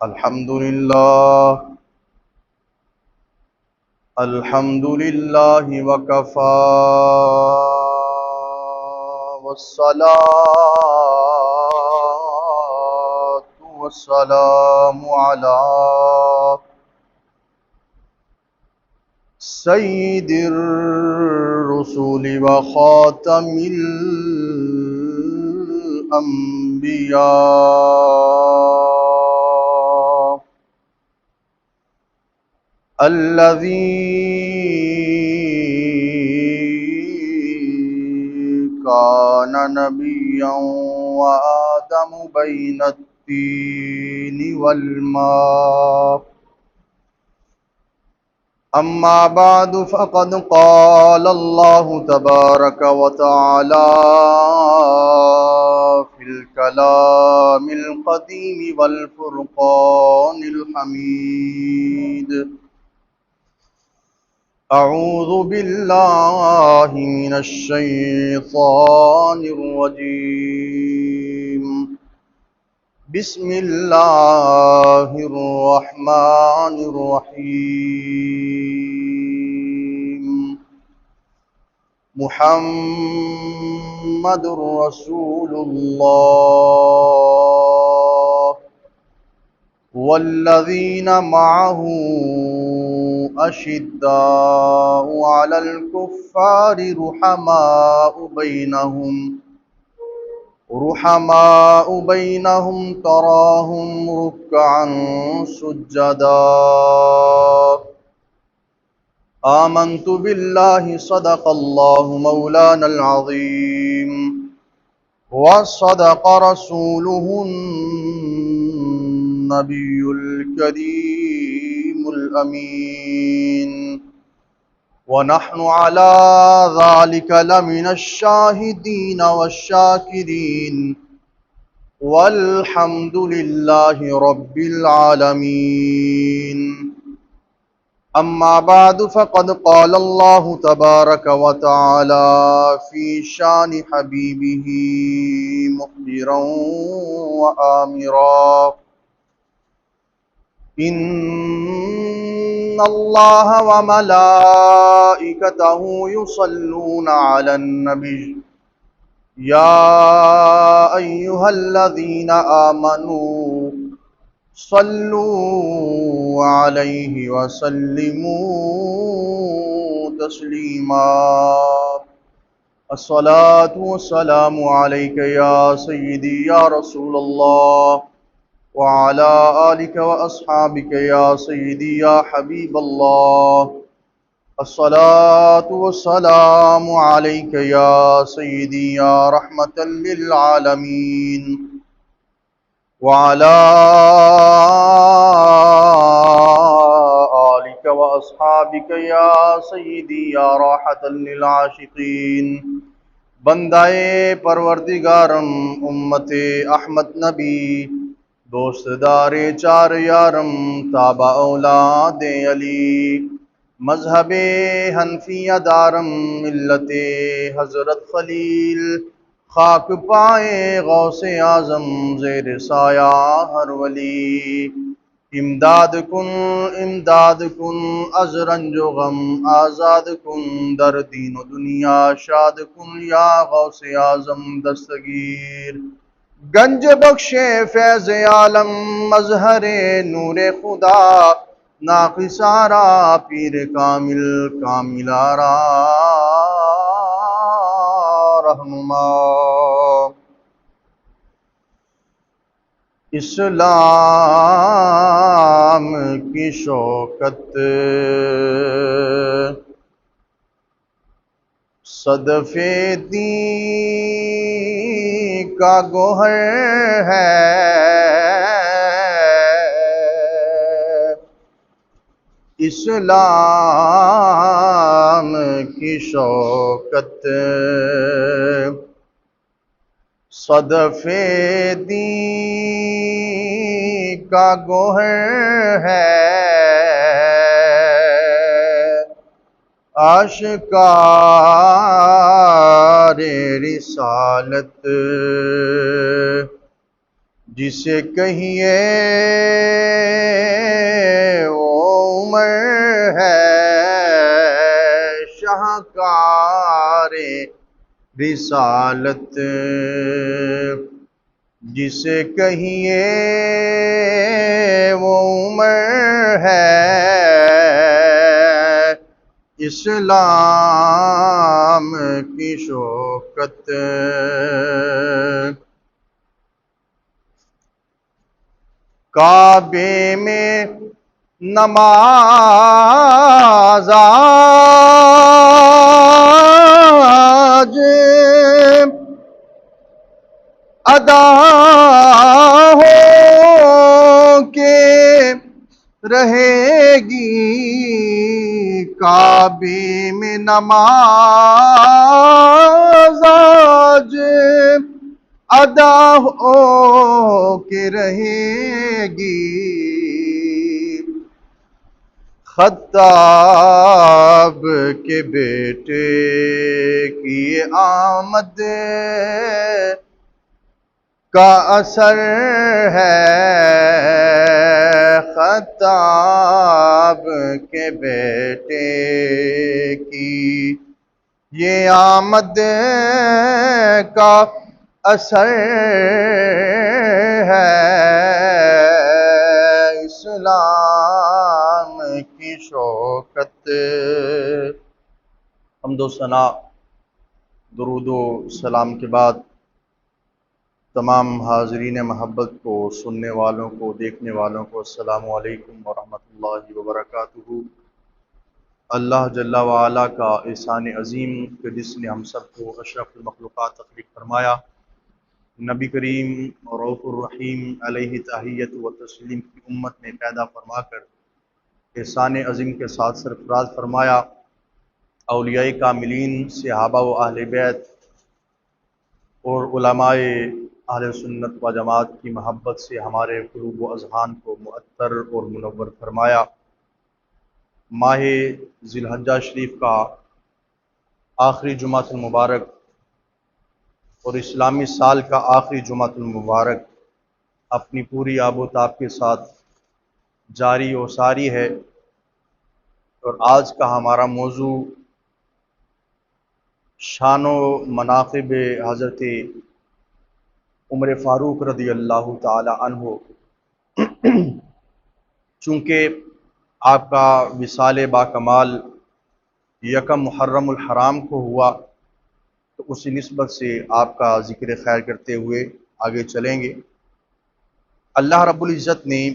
الحمد لله وكفى والصلاة والسلام على سيد الرسل وخاتم الأنبياء الذي كان نبيا وآدم بين الطين والماء. أما بعد فقد قال الله تبارك وتعالى في الكلام القديم والفرقان الحميد: أعوذ بالله من الشيطان الرجيم. بسم الله الرحمن الرحيم. محمد رسول الله والذين معه أشداء على الكفار رحماء بينهم تراهم ركعا سجدا. آمنت بالله صدق الله مولانا العظيم وصدق رسوله النبي الكريم الأمين، ونحن على ذلك لمن الشاهدين والشاكرين، والحمد لله رب العالمين. أما بعد فقد قال الله تبارك وتعالى في شان حبيبه مخبرا وآمرا: إن الله وملائكته يصلون على النبي يا أيها الذين آمنوا صلوا عليه وسلموا تسليما. الصلاة والسلام عليك يا سيدي يا رسول الله، وعلى آلك وأصحابك يا سيدي يا حبيب الله. الصلاة والسلام عليك يا سيدي يا رحمة للعالمين، وعلى آلك وأصحابك يا سيدي يا راحة للعاشقين. بندائے پروردگارم امت احمد نبی، دوست دار چار یارم تابع اولاد علی، مذہب حنفیہ دارم ملت حضرت خلیل، خاک پائے غوث اعظم زیر سایہ ہر ولی. امداد کن از رنج و غم آزاد کن، در دین و دنیا شاد کن یا غوث اعظم دستگیر. گنج بخشے فیض عالم مظہر نور خدا، ناقصارا پیر کامل آرا رہنما. اسلام کی شوکت صدفے دین کا گوہر ہے، اسلام کی شوکت صدفے دین کا گوہر ہے، آشکار رسالت جسے کہیے وہ عمر ہے، شاہکار رسالت، جسے کہیے وہ عمر ہے، اسلام کی شوکت، کعبے میں نماز آج ادا ہو کے رہے گی، کعبے میں نماز آج ادا ہو کے رہے گی، خطاب کے بیٹے کی آمد کا اثر ہے، خطاب کے بیٹے کی یہ آمد کا اثر ہے، اسلام کی شوکت۔ حمد و ثنا، درود و سلام کے بعد تمام حاضرین محبت کو، سننے والوں کو، دیکھنے والوں کو السلام علیکم ورحمۃ اللہ وبرکاتہ۔ اللہ جل وعلا کا احسان عظیم کہ جس نے ہم سب کو اشرف المخلوقات تخلیق فرمایا، نبی کریم رؤوف الرحیم علیہ تحیت و تسلیم کی امت میں پیدا فرما کر احسان عظیم کے ساتھ سرفراز فرمایا، اولیاء کاملین، صحابہ و اہل بیت اور علماء اہل سنت و جماعت کی محبت سے ہمارے قلوب و اذہان کو معطر اور منور فرمایا۔ ماہ ذی الحجہ شریف کا آخری جمعۃ المبارک اور اسلامی سال کا آخری جمعۃ المبارک اپنی پوری آب و تاب کے ساتھ جاری و ساری ہے، اور آج کا ہمارا موضوع شان و مناقب حضرت عمر فاروق رضی اللہ تعالی عنہ۔ چونکہ آپ کا وصال باکمال یکم محرم الحرام کو ہوا، تو اسی نسبت سے آپ کا ذکر خیر کرتے ہوئے آگے چلیں گے۔ اللہ رب العزت نے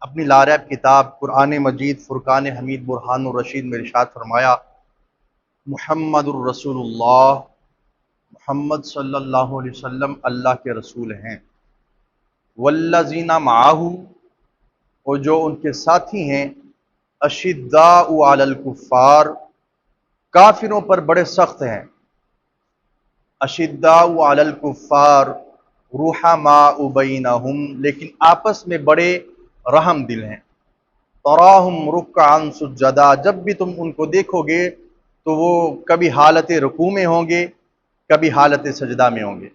اپنی لاریب کتاب قرآن مجید فرقان حمید برہان الرشید میں ارشاد فرمایا، محمد الرسول اللہ، محمد صلی اللہ علیہ وسلم اللہ کے رسول ہیں، والذین معہ، اور جو ان کے ساتھی ہیں، اشداء علی الکفار، کافروں پر بڑے سخت ہیں، اشداء علی الکفار رحماء بینہم، لیکن آپس میں بڑے رحم دل ہیں، تراہم رکعا سجدا، جب بھی تم ان کو دیکھو گے تو وہ کبھی حالت رکوع میں ہوں گے، کبھی حالت سجدہ میں ہوں گے۔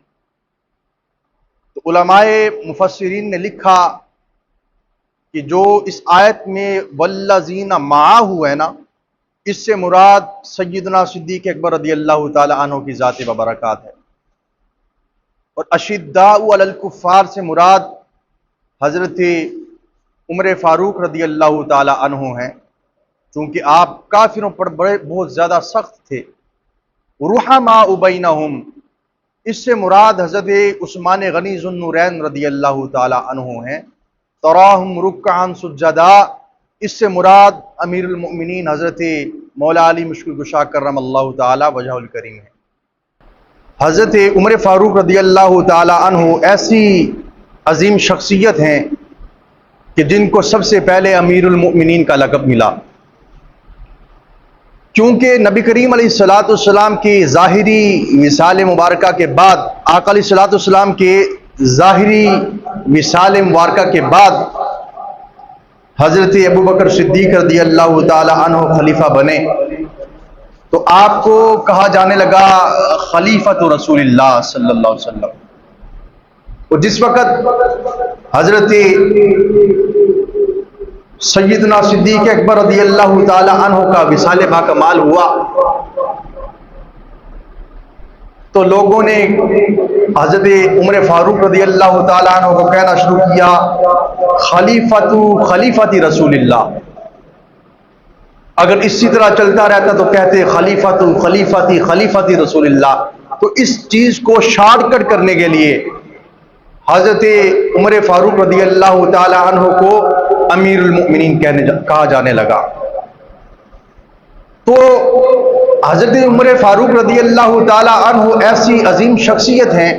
تو علماء مفسرین نے لکھا کہ جو اس آیت میں والذین معہ ہے نا، اس سے مراد سیدنا صدیق اکبر رضی اللہ تعالی عنہ کی ذات ببرکات ہے، اور اشداء علی الکفار سے مراد حضرت عمر فاروق رضی اللہ تعالی عنہ ہیں، چونکہ آپ کافروں پر بہت زیادہ سخت تھے۔ رحماء بینہم، اس سے مراد حضرت عثمان غنی ذو النورین رضی اللہ تعالی عنہ ہیں۔ تراہم رکعا سجدا، اس سے مراد امیر المؤمنین حضرت مولا علی مشکل گشا کرم اللہ تعالی وجہ الکریم ہے۔ حضرت عمر فاروق رضی اللہ تعالی عنہ ایسی عظیم شخصیت ہیں کہ جن کو سب سے پہلے امیر المؤمنین کا لقب ملا، کیونکہ نبی کریم علیہ الصلوۃ والسلام کی ظاہری وصال مبارکہ کے بعد، آقا علیہ الصلوۃ والسلام کے ظاہری وصال مبارکہ کے بعد حضرت ابوبکر صدیق رضی اللہ تعالی عنہ خلیفہ بنے، تو آپ کو کہا جانے لگا خلیفۃ رسول اللہ صلی اللہ علیہ وسلم۔ اور جس وقت حضرت سیدنا صدیق اکبر رضی اللہ تعالی عنہ کا وصال باکمال ہوا تو لوگوں نے حضرت عمر فاروق رضی اللہ تعالی عنہ کو کہنا شروع کیا خلیفتی رسول اللہ. اگر اسی طرح چلتا رہتا تو کہتے خلیفتی رسول اللہ. تو اس چیز کو شارٹ کٹ کرنے کے لیے حضرت عمر فاروق رضی اللہ تعالی عنہ کو امیر المؤمنین کہا جانے لگا. تو حضرت عمر فاروق رضی اللہ تعالی عنہ ایسی عظیم شخصیت ہیں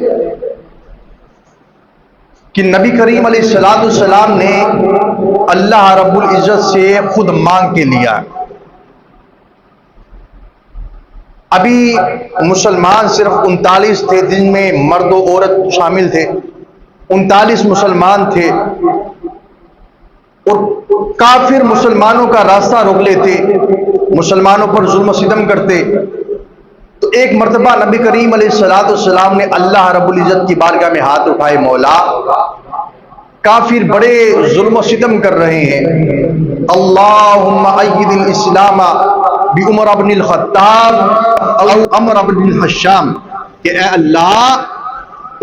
کہ نبی کریم علیہ الصلوۃ والسلام نے اللہ رب العزت سے خود مانگ کے لیا. ابھی مسلمان صرف 39 تھے، جن میں مرد و عورت شامل تھے. 39 مسلمان تھے اور کافر مسلمانوں کا راستہ روک لیتے، مسلمانوں پر ظلم و ستم کرتے. تو ایک مرتبہ نبی کریم علیہ الصلوۃ والسلام نے اللہ رب العزت کی بارگاہ میں ہاتھ اٹھائے، مولا کافر بڑے ظلم و ستم کر رہے ہیں، اللہم اید الاسلام بعمر بن الخطاب او عمر بن حشام، کہ اے اللہ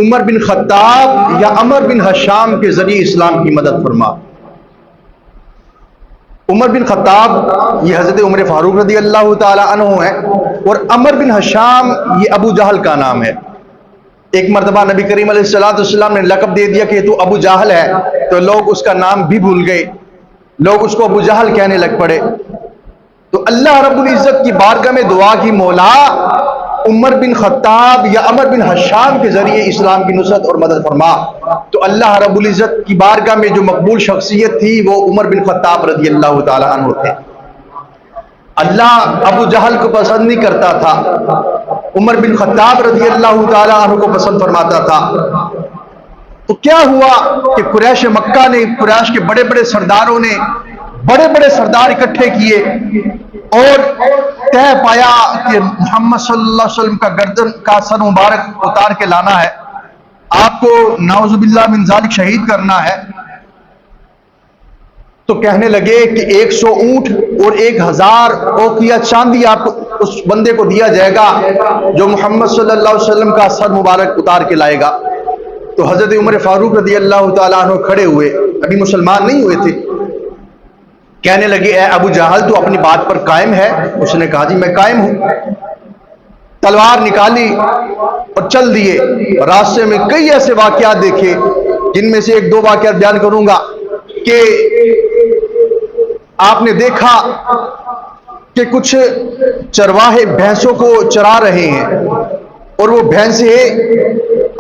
عمر بن خطاب یا عمر بن حشام کے ذریعے اسلام کی مدد فرما. عمر بن خطاب یہ حضرت عمر فاروق رضی اللہ تعالی عنہ ہے، اور عمر بن حشام یہ ابو جہل کا نام ہے. ایک مرتبہ نبی کریم علیہ الصلوۃ والسلام نے لقب دے دیا کہ تو ابو جہل ہے، تو لوگ اس کا نام بھی بھول گئے، لوگ اس کو ابو جہل کہنے لگ پڑے. تو اللہ رب العزت کی بارگاہ میں دعا کی، مولا عمر بن خطاب یا عمر بن حشام کے ذریعے اسلام کی نصرت اور مدد فرما. تو اللہ رب العزت کی بارگاہ میں جو مقبول شخصیت تھی وہ عمر بن خطاب رضی اللہ تعالی عنہ تھے. اللہ ابو جہل کو پسند نہیں کرتا تھا، عمر بن خطاب رضی اللہ تعالی عنہ کو پسند فرماتا تھا. تو کیا ہوا کہ قریش مکہ نے، قریش کے بڑے بڑے سرداروں نے بڑے بڑے سردار اکٹھے کیے اور طے پایا کہ محمد صلی اللہ علیہ وسلم کا گردن کا سر مبارک اتار کے لانا ہے، آپ کو نعوذ باللہ من ذالک شہید کرنا ہے. تو کہنے لگے کہ 100 اونٹ اور 1000 اوقیہ چاندی آپ اس بندے کو دیا جائے گا جو محمد صلی اللہ علیہ وسلم کا سر مبارک اتار کے لائے گا. تو حضرت عمر فاروق رضی اللہ تعالیٰ عنہ کھڑے ہوئے، ابھی مسلمان نہیں ہوئے تھے. کہنے لگے اے ابو جہل تو اپنی بات پر قائم ہے؟ اس نے کہا جی میں قائم ہوں. تلوار نکالی اور چل دیے. راستے میں کئی ایسے واقعات دیکھے جن میں سے ایک دو واقعات بیان کروں گا کہ آپ نے دیکھا کہ کچھ چرواہے بھینسوں کو چرا رہے ہیں اور وہ بھینسیں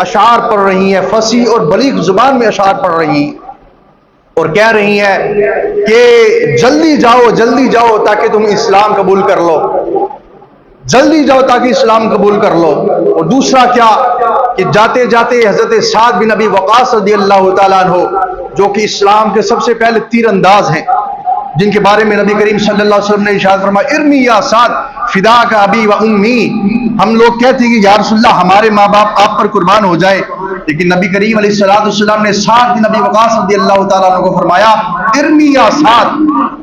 اشعار پڑھ رہی ہیں، فصیح اور بلیغ زبان میں اشعار پڑھ رہی ہیں اور کہہ رہی ہیں کہ جلدی جاؤ تاکہ تم اسلام قبول کر لو، جلدی جاؤ تاکہ اسلام قبول کر لو. اور دوسرا کیا کہ جاتے جاتے حضرت سعد بن ابی وقاص رضی اللہ تعالیٰ عنہ جو کہ اسلام کے سب سے پہلے تیر انداز ہیں، جن کے بارے میں نبی کریم صلی اللہ علیہ وسلم نے ارشاد فرمایا ارمی یا سعد فداک ابی و امی. ہم لوگ کہتے ہیں کہ یا رسول اللہ ہمارے ماں باپ آپ پر قربان ہو جائے، لیکن نبی کریم علیہ الصلوۃ والسلام نے سعد بن ابی وقاص رضی اللہ تعالیٰ عنہ کو فرمایا ارمی یا سعد،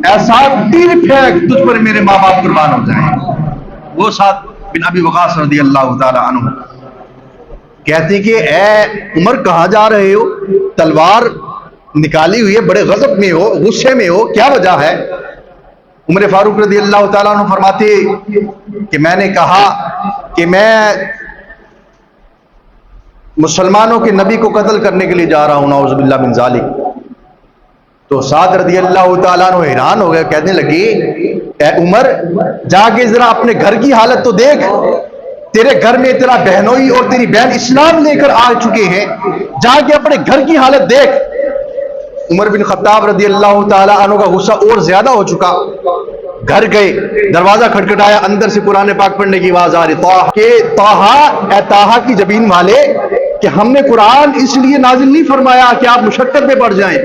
اے سعد تیر پھینک تجھ پر میرے ماں باپ قربان ہو جائیں. وہ سعد بن ابی وقاص رضی اللہ تعالیٰ عنہ کہتے کہ اے عمر کہاں جا رہے ہو؟ تلوار نکالی ہوئی ہے، بڑے غضب میں ہو، غصے میں ہو، کیا وجہ ہے؟ عمر فاروق رضی اللہ تعالیٰ عنہ فرماتے کہ میں نے کہا کہ میں مسلمانوں کے نبی کو قتل کرنے کے لیے جا رہا ہوں، نعوذ باللہ من ذالک. تو سعد رضی اللہ تعالیٰ عنہ حیران ہو گئے، کہنے لگے اے عمر جا کے ذرا اپنے گھر کی حالت تو دیکھ، تیرے گھر میں تیرا بہنوئی اور تیری بہن اسلام لے کر آ چکے ہیں، جا کے اپنے گھر کی حالت دیکھ. عمر بن خطاب رضی اللہ تعالیٰ عنہ کا غصہ اور زیادہ ہو چکا. گھر گئے، دروازہ کھٹکھٹایا، اندر سے قرآن پاک پڑھنے کی آواز آ رہی کہ اے طٰہٰ کی جبین والے، کہ ہم نے قرآن اس لیے نازل نہیں فرمایا کہ آپ مشقت میں پڑ جائیں.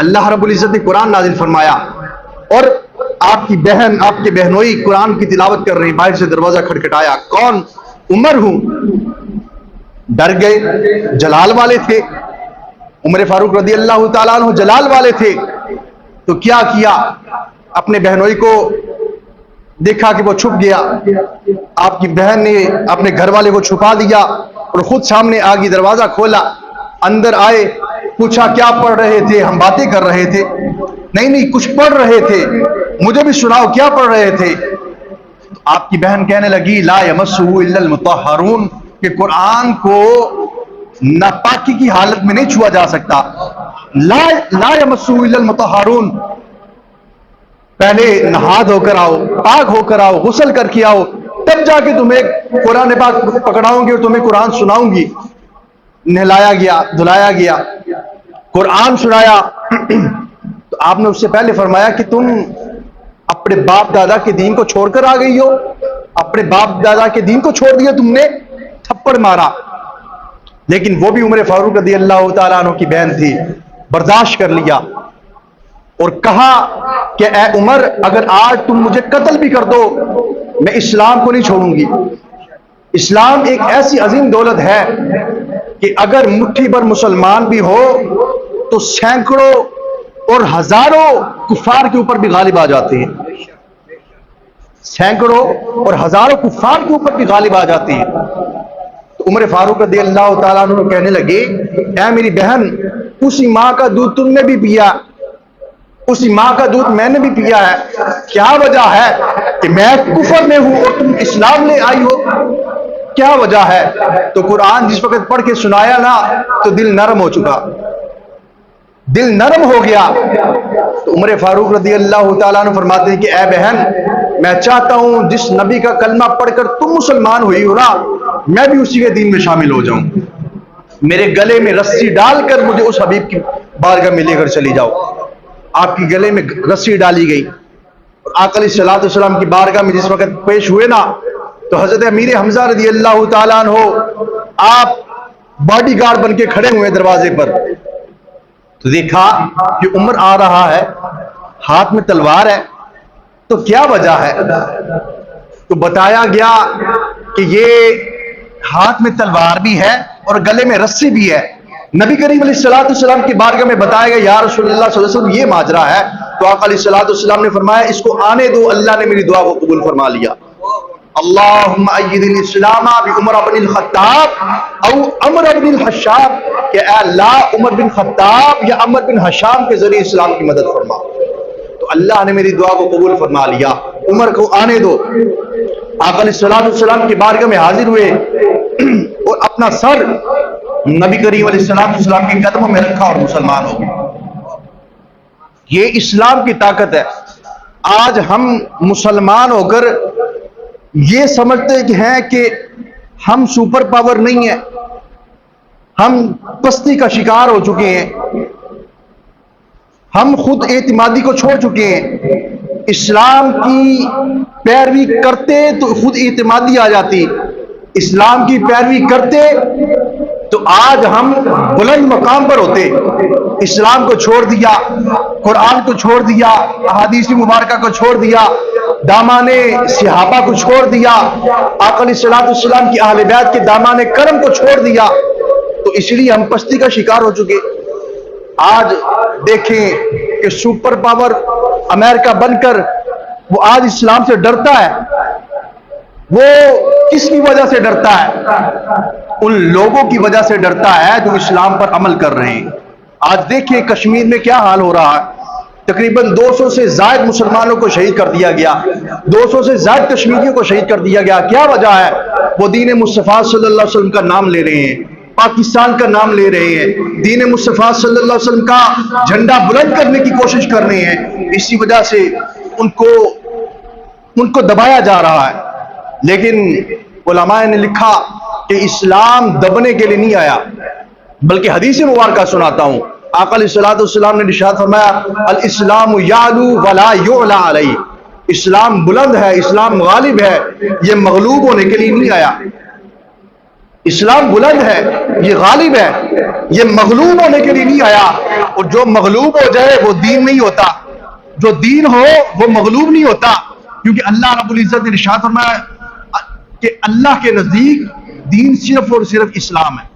اللہ رب العزت نے قرآن نازل فرمایا اور آپ کی بہن، آپ کے بہنوئی قرآن کی تلاوت کر رہی. باہر سے دروازہ کھٹکھٹایا، کون؟ عمر ہوں. ڈر گئے، جلال والے تھے، عمر فاروق رضی اللہ تعالیٰ عنہ جلال والے تھے، تو کیا کیا، اپنے بہنوئی کو دیکھا کہ وہ چھپ گیا، آپ کی بہن نے اپنے گھر والے کو چھپا دیا اور خود سامنے آگے دروازہ کھولا، اندر آئے، پوچھا کیا پڑھ رہے تھے؟ ہم باتیں کر رہے تھے۔ نہیں کچھ پڑھ رہے تھے، مجھے بھی سناؤ کیا پڑھ رہے تھے؟ آپ کی بہن کہنے لگی لا یمسہ الا المطہرون، کہ قرآن کو ناپاکی کی حالت میں نہیں چھوا جا سکتا، لا یمسہ الا المطہرون، پہلے نہا دھو کر آؤ، پاک ہو کر آؤ، غسل کر کے آؤ، تب جا کے تمہیں قرآن پاک پکڑاؤں گی اور تمہیں قرآن سناؤں گی۔ نہلایا گیا، دھلایا گیا، قرآن سنایا، تو آپ نے اس سے پہلے فرمایا کہ تم اپنے باپ دادا کے دین کو چھوڑ کر آ گئی ہو، اپنے باپ دادا کے دین کو چھوڑ دیا تم نے، تھپڑ مارا۔ لیکن وہ بھی عمر فاروق رضی اللہ تعالیٰ عنہ کی بہن تھی، برداشت کر لیا اور کہا کہ اے عمر، اگر آج تم مجھے قتل بھی کر دو میں اسلام کو نہیں چھوڑوں گی۔ اسلام ایک ایسی عظیم دولت ہے کہ اگر مٹھی بھر مسلمان بھی ہو تو سینکڑوں اور ہزاروں کفار کے اوپر بھی غالب آ جاتے ہیں، سینکڑوں اور ہزاروں کفار کے اوپر بھی غالب آ جاتے ہیں۔ تو عمر فاروق رضی اللہ تعالیٰ عنہ کہنے لگے اے میری بہن، اسی ماں کا دودھ تم نے بھی پیا، اسی ماں کا دودھ میں نے بھی پیا ہے، کیا وجہ ہے کہ میں کفر میں ہوں اور تم اسلام لے آئی ہو؟ کیا وجہ ہے؟ تو قرآن جس وقت پڑھ کے سنایا نا تو دل نرم ہو چکا، دل نرم ہو گیا۔ تو عمر فاروق رضی اللہ تعالیٰ عنہ فرماتے ہیں کہ اے بہن، میں چاہتا ہوں جس نبی کا کلمہ پڑھ کر تم مسلمان ہوئی ہو نا، میں بھی اسی کے دین میں شامل ہو جاؤں، میرے گلے میں رسی ڈال کر مجھے اس حبیب کی بارگاہ میں لے کر چلی جاؤ۔ آپ کی گلے میں رسی ڈالی گئی اور آقا علیہ الصلوۃ والسلام کی بارگاہ میں جس وقت پیش ہوئے نا تو حضرت امیر حمزہ رضی اللہ تعالیٰ عنہ آپ باڈی گارڈ بن کے کھڑے ہوئے دروازے پر، تو دیکھا کہ عمر آ رہا ہے، ہاتھ میں تلوار ہے، تو کیا وجہ ہے؟ تو بتایا گیا کہ یہ ہاتھ میں تلوار بھی ہے اور گلے میں رسی بھی ہے۔ نبی کریم علیہ الصلوۃ والسلام کی بارگاہ میں بتایا گیا یا رسول اللہ صلی اللہ علیہ وسلم یہ ماجرا ہے، تو آقا علیہ الصلوۃ والسلام نے فرمایا اس کو آنے دو، اللہ نے میری دعا کو قبول فرما لیا۔ اللہم اید الاسلام بعمر بن الخطاب او عمر بن الحشام، کہ اے اللہ عمر بن خطاب یا عمر بن حشام کے ذریعے اسلام کی مدد فرما، تو اللہ نے میری دعا کو قبول فرما لیا، عمر کو آنے دو۔ آقا علیہ الصلوۃ والسلام کی بارگاہ میں حاضر ہوئے اور اپنا سر نبی کریم علیہ السلام کے قدموں میں رکھا اور مسلمان ہو گئے۔ یہ اسلام کی طاقت ہے۔ آج ہم مسلمان ہو کر یہ سمجھتے ہیں کہ ہم سپر پاور نہیں ہیں، ہم پستی کا شکار ہو چکے ہیں، ہم خود اعتمادی کو چھوڑ چکے ہیں۔ اسلام کی پیروی کرتے تو خود اعتمادی آ جاتی، اسلام کی پیروی کرتے تو آج ہم بلند مقام پر ہوتے۔ اسلام کو چھوڑ دیا، قرآن کو چھوڑ دیا، احادیث مبارکہ کو چھوڑ دیا، دامان صحابہ کو چھوڑ دیا، آقا علیہ الصلوۃ والسلام کی اہل بیت کے دامان کرم کو چھوڑ دیا، تو اس لیے ہم پستی کا شکار ہو چکے۔ آج دیکھیں کہ سپر پاور امریکہ بن کر وہ آج اسلام سے ڈرتا ہے۔ وہ کس کی وجہ سے ڈرتا ہے؟ ان لوگوں کی وجہ سے ڈرتا ہے جو اسلام پر عمل کر رہے ہیں۔ آج دیکھیں کشمیر میں کیا حال ہو رہا ہے، تقریباً 200 سے زائد مسلمانوں کو شہید کر دیا گیا، 200 سے زائد کشمیریوں کو شہید کر دیا گیا۔ کیا وجہ ہے؟ وہ دین مصطفیٰ صلی اللہ علیہ وسلم کا نام لے رہے ہیں، پاکستان کا نام لے رہے ہیں، دین مصطفیٰ صلی اللہ علیہ وسلم کا جھنڈا بلند کرنے کی کوشش کر رہے ہیں۔ اسی وجہ سے ان کو دبایا جا رہا ہے۔ لیکن علماء نے لکھا کہ اسلام دبنے کے لیے نہیں آیا، بلکہ حدیث مبارکہ سناتا ہوں۔ آقا علیہ الصلوۃ والسلام نے ارشاد فرمایا الاسلام یعلو ولا یعلی علیہ، اسلام بلند ہے، اسلام غالب ہے، یہ مغلوب ہونے کے لیے نہیں آیا۔ اسلام بلند ہے، یہ غالب ہے، یہ مغلوب ہونے کے لیے نہیں آیا۔ اور جو مغلوب ہو جائے وہ دین نہیں ہوتا، جو دین ہو وہ مغلوب نہیں ہوتا، کیونکہ اللہ رب العزت نے ارشاد فرمایا کہ اللہ کے نزدیک دین صرف اور صرف اسلام ہے.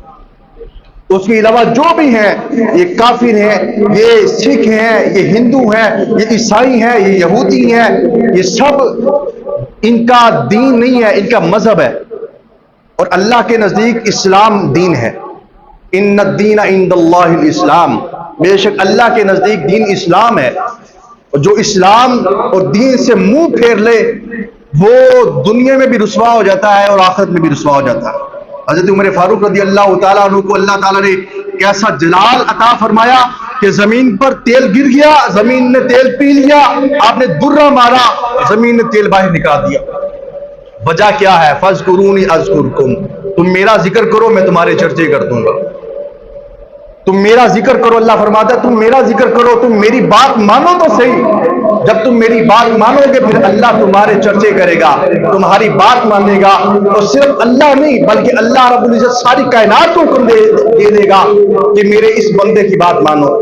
اس کے علاوہ جو بھی ہیں یہ کافر ہیں، یہ سکھ ہیں، یہ ہندو ہیں، یہ عیسائی ہیں، یہ یہودی ہیں، یہ سب ان کا دین نہیں ہے، ان کا مذہب ہے. اور اللہ کے نزدیک اسلام دین ہے. ان الدین عند اللہ الاسلام، بے شک اللہ کے نزدیک دین اسلام ہے. اور جو اسلام اور دین سے منہ پھیر لے وہ دنیا میں بھی رسوا ہو جاتا ہے اور آخرت میں بھی رسوا ہو جاتا ہے. حضرت عمر فاروق رضی اللہ تعالیٰ عنہ کو اللہ تعالیٰ نے کیسا جلال عطا فرمایا کہ زمین پر تیل گر گیا، زمین نے تیل پی لیا، آپ نے درہ مارا، زمین نے تیل باہر نکال دیا. وجہ کیا ہے؟ فاذکرونی اذکرکم، تم میرا ذکر کرو میں تمہارے چرچے کر دوں گا. تم میرا ذکر کرو، اللہ فرماتا ہے تم میرا ذکر کرو، تم میری بات مانو تو صحیح. جب تم میری بات مانو گے پھر اللہ تمہارے چرچے کرے گا، تمہاری بات مانے گا. اور صرف اللہ نہیں بلکہ اللہ رب العزت ساری کائنات کو حکم دے دے گا کہ میرے اس بندے کی بات مانو.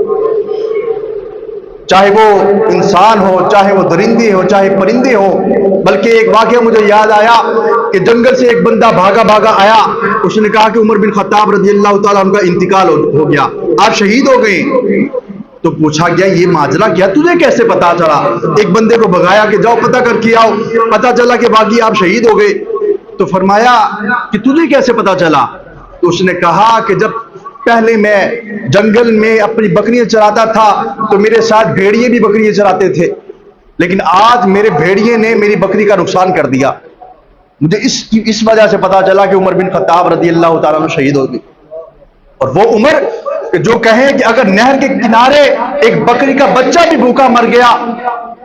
چاہے وہ انسان ہو، چاہے وہ درندے ہو، چاہے پرندے ہو. بلکہ ایک واقعہ مجھے یاد آیا کہ جنگل سے ایک بندہ بھاگا بھاگا آیا. اس نے کہا کہ عمر بن خطاب رضی اللہ تعالیٰ عنہ کا انتقال ہو گیا، آپ شہید ہو گئے. تو پوچھا گیا یہ ماجرا کیا، تجھے کیسے پتا چلا؟ ایک بندے کو بھگایا کہ جاؤ پتہ کر کے آؤ، پتا چلا کہ باقی آپ شہید ہو گئے. تو فرمایا کہ تجھے کیسے پتا چلا؟ تو اس نے کہا کہ جب پہلے میں جنگل میں اپنی بکریاں چراتا تھا تو میرے ساتھ بھیڑیے بھی بکریاں چراتے تھے، لیکن آج میرے بھیڑیے نے میری بکری کا نقصان کر دیا. مجھے اس وجہ سے پتا چلا کہ عمر بن خطاب رضی اللہ تعالیٰ عنہ شہید ہو گئے. اور وہ عمر جو کہیں کہ اگر نہر کے کنارے ایک بکری کا بچہ بھی بھوکا مر گیا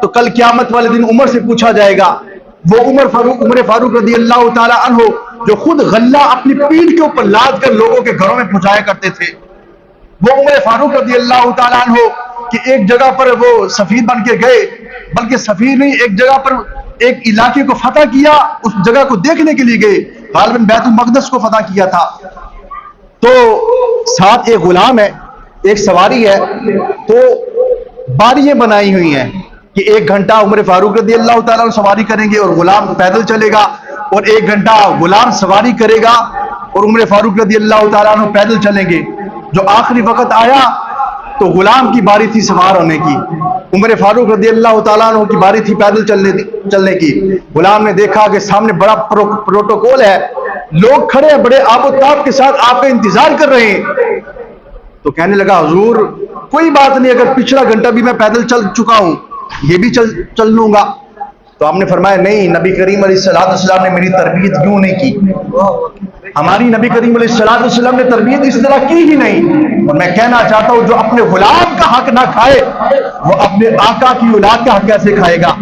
تو کل قیامت والے دن عمر سے پوچھا جائے گا. وہ عمر فاروق رضی اللہ تعالیٰ عنہ جو خود غلہ اپنی پیٹھ کے اوپر لاد کر لوگوں کے گھروں میں پہنچایا کرتے تھے، وہ عمر فاروق رضی اللہ تعالیٰ عنہ کہ ایک جگہ پر وہ سفیر بن کے گئے، بلکہ سفیر نہیں، ایک جگہ پر ایک علاقے کو فتح کیا، اس جگہ کو دیکھنے کے لیے گئے، غالباً بیت المقدس کو فتح کیا تھا. تو ساتھ ایک غلام ہے، ایک سواری ہے، تو باریاں بنائی ہوئی ہیں کہ 1 گھنٹہ عمر فاروق رضی اللہ تعالیٰ عنہ سواری کریں گے اور غلام پیدل چلے گا، اور 1 گھنٹہ غلام سواری کرے گا اور عمر فاروق رضی اللہ تعالیٰ عنہ پیدل چلیں گے. جو آخری وقت آیا تو غلام کی باری تھی سوار ہونے کی، عمر فاروق رضی اللہ تعالیٰ عنہ کی باری تھی پیدل چلنے کی. غلام نے دیکھا کہ سامنے بڑا پروٹوکول ہے، لوگ کھڑے ہیں بڑے آب و تاب کے ساتھ آپ کا انتظار کر رہے ہیں. تو کہنے لگا حضور کوئی بات نہیں، اگر پچھلا گھنٹہ بھی میں پیدل چل چکا ہوں یہ بھی چل لوں گا. تو آپ نے فرمایا نہیں، نبی کریم علیہ السلام نے میری تربیت کیوں نہیں کی؟ ہماری نبی کریم علیہ السلام نے تربیت اس طرح کی ہی نہیں. اور میں کہنا چاہتا ہوں جو اپنے غلام کا حق نہ کھائے وہ اپنے آقا کی اولاد کا حق کیسے کھائے گا؟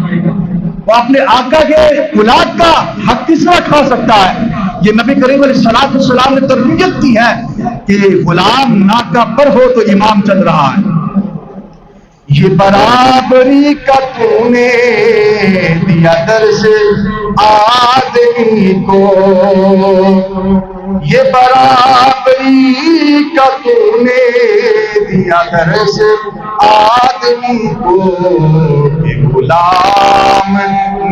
وہ اپنے آقا کے اولاد کا حق کس طرح کھا سکتا ہے؟ یہ نبی کریم علیہ السلام نے تربیت کی ہے کہ غلام ناکہ پر ہو تو امام چل رہا ہے. یہ برابری کا تو نے دیا درس آدمی کو، یہ برابری کا تو نے دیا درس آدمی کو، کہ غلام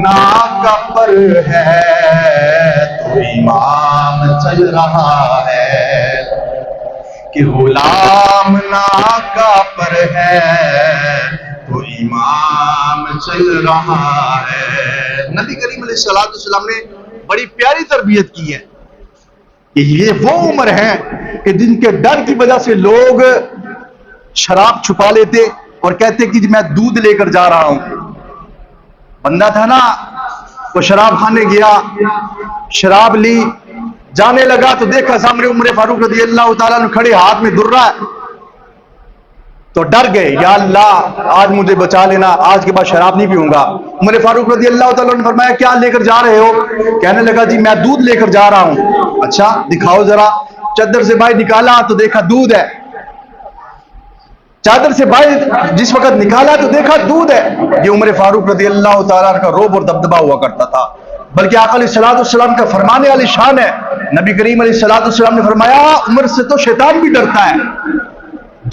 ناکہ پر ہے تو امام چل رہا ہے، کہ غلام ناکہ پر ہے تو امام چل رہا ہے. نبی کریم علیہ السلام نے بڑی پیاری تربیت کی ہے کہ یہ وہ عمر ہیں کہ جن کے ڈر کی وجہ سے لوگ شراب چھپا لیتے اور کہتے کہ میں دودھ لے کر جا رہا ہوں. بندہ تھا نا، وہ شراب خانے گیا، شراب لی، جانے لگا تو دیکھا سامنے عمر فاروق رضی اللہ تعالیٰ عنہ کھڑے، ہاتھ میں در رہا ہے. تو ڈر گئے، یا اللہ آج مجھے بچا لینا، آج کے بعد شراب نہیں پیوں گا. عمر فاروق رضی اللہ تعالیٰ عنہ نے فرمایا کیا لے کر جا رہے ہو؟ کہنے لگا جی میں دودھ لے کر جا رہا ہوں. اچھا دکھاؤ ذرا. چادر سے باہر نکالا تو دیکھا دودھ ہے. چادر سے باہر جس وقت نکالا تو دیکھا دودھ ہے. یہ عمر فاروق رضی اللہ تعالیٰ عنہ کا روب اور دبدبا ہوا کرتا تھا، بلکہ آقا علیہ السلام کا فرمانے والی شان ہے. نبی کریم علیہ السلام نے فرمایا عمر سے تو شیطان بھی ڈرتا ہے.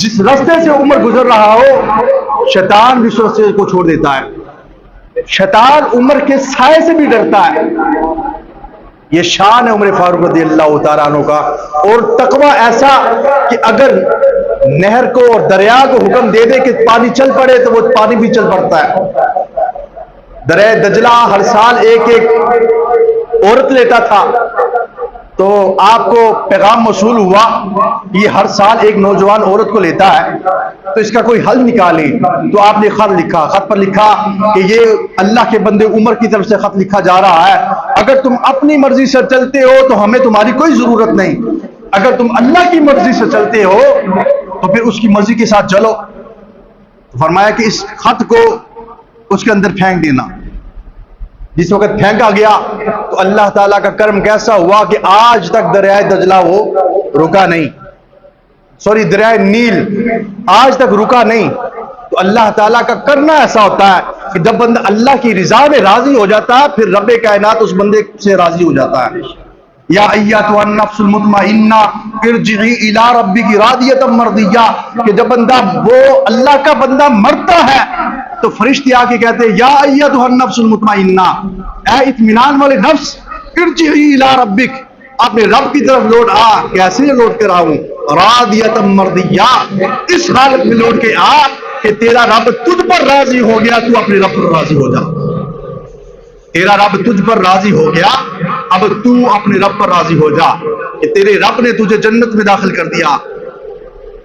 جس راستے سے عمر گزر رہا ہو شیطان بھی اس راستے کو چھوڑ دیتا ہے. شیطان عمر کے سائے سے بھی ڈرتا ہے. یہ شان ہے عمر فاروق رضی اللہ تعالیٰ عنہ کا. اور تقوی ایسا کہ اگر نہر کو اور دریا کو حکم دے دے کہ پانی چل پڑے تو وہ پانی بھی چل پڑتا ہے. دریا دجلہ ہر سال ایک عورت لیتا تھا، تو آپ کو پیغام موصول ہوا یہ ہر سال ایک نوجوان عورت کو لیتا ہے، تو اس کا کوئی حل نکالیں. تو آپ نے خط لکھا، خط پر لکھا کہ یہ اللہ کے بندے عمر کی طرف سے خط لکھا جا رہا ہے، اگر تم اپنی مرضی سے چلتے ہو تو ہمیں تمہاری کوئی ضرورت نہیں، اگر تم اللہ کی مرضی سے چلتے ہو تو پھر اس کی مرضی کے ساتھ چلو. فرمایا کہ اس خط کو اس کے اندر پھینک دینا. جس وقت پھینکا گیا تو اللہ تعالیٰ کا کرم کیسا ہوا کہ آج تک دریائے دجلہ وہ رکا نہیں، دریائے نیل آج تک رکا نہیں. تو اللہ تعالیٰ کا کرنا ایسا ہوتا ہے کہ جب بندہ اللہ کی رضا میں راضی ہو جاتا ہے پھر رب کائنات اس بندے سے راضی ہو جاتا ہے. یا ایتھا النفس المطمئنہ ارجعی الی ربک راضیۃ مرضیہ، کہ جب بندہ وہ اللہ کا بندہ مرتا ہے تو فرشتے آ کے کہتے ہیں یا ایتھا النفس المطمئنہ، اے اطمینان والے نفس، ارجعی الی ربک، اپنے رب کی طرف لوٹ آ. کیسے لوٹ کر آؤں؟ راضیۃ مرضیہ، اس حالت میں لوٹ کے آ کہ تیرا رب تجھ پر راضی ہو گیا، تو اپنے رب پر راضی ہو جا. تیرا رب تجھ پر راضی ہو گیا، اب تو اپنے رب پر راضی ہو جا کہ تیرے رب نے تجھے جنت میں داخل کر دیا،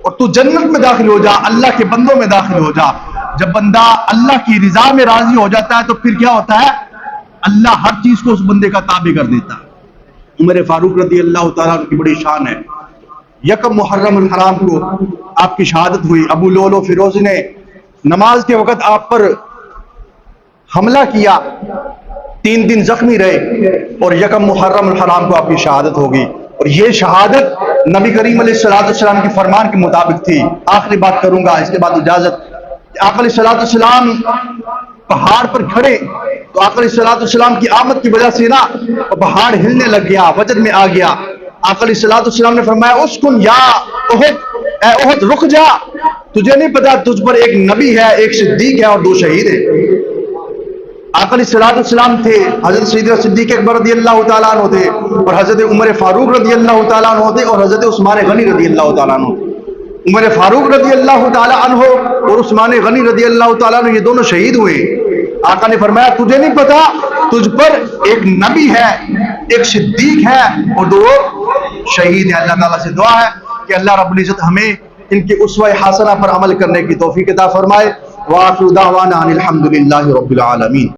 اور تو جنت میں داخل ہو جا، اللہ کے بندوں میں داخل ہو جا. جب بندہ اللہ کی رضا میں راضی ہو جاتا ہے تو پھر کیا ہوتا ہے؟ اللہ ہر چیز کو اس بندے کا تابع کر دیتا ہے. عمر فاروق رضی اللہ تعالیٰ کی بڑی شان ہے. یکم محرم الحرام کو آپ کی شہادت ہوئی. ابو لولو فیروز نے نماز کے وقت آپ پر حملہ کیا، 3 دن زخمی رہے، اور یکم محرم الحرام کو آپ کی شہادت ہوگی. اور یہ شہادت نبی کریم علیہ السلام کے فرمان کے مطابق تھی. آخری بات کروں گا اس کے بعد اجازت. آقا علیہ السلام پہاڑ پر کھڑے تو آقا علیہ السلام کی آمد کی وجہ سے نا پہاڑ ہلنے لگ گیا، وجد میں آ گیا. آقا علیہ السلام نے فرمایا اسکن یا احد، اے احد رک جا، تجھے نہیں پتا تجھ پر ایک نبی ہے، ایک صدیق ہے اور 2 شہید ہیں. آقا علیہ السلام تھے، حضرت سیدنا صدیق اکبر رضی اللہ تعالیٰ عنہ تھے، اور حضرت عمر فاروق رضی اللہ تعالیٰ عنہ تھے، اور حضرت عثمان غنی رضی اللہ تعالیٰ عنہ. عمر فاروق رضی اللہ تعالیٰ عنہ اور عثمان غنی رضی اللہ تعالیٰ عنہ یہ دونوں شہید ہوئے. آقا نے فرمایا تجھے نہیں پتا تجھ پر ایک نبی ہے، ایک صدیق ہے اور 2 شہید ہیں. اللہ تعالیٰ سے دعا ہے کہ اللہ رب العزت ہمیں ان کی اسوہ حسنہ پر عمل کرنے کی توفیق عطا فرمائے. وآخر دعوانا ان الحمد للہ رب العالمین.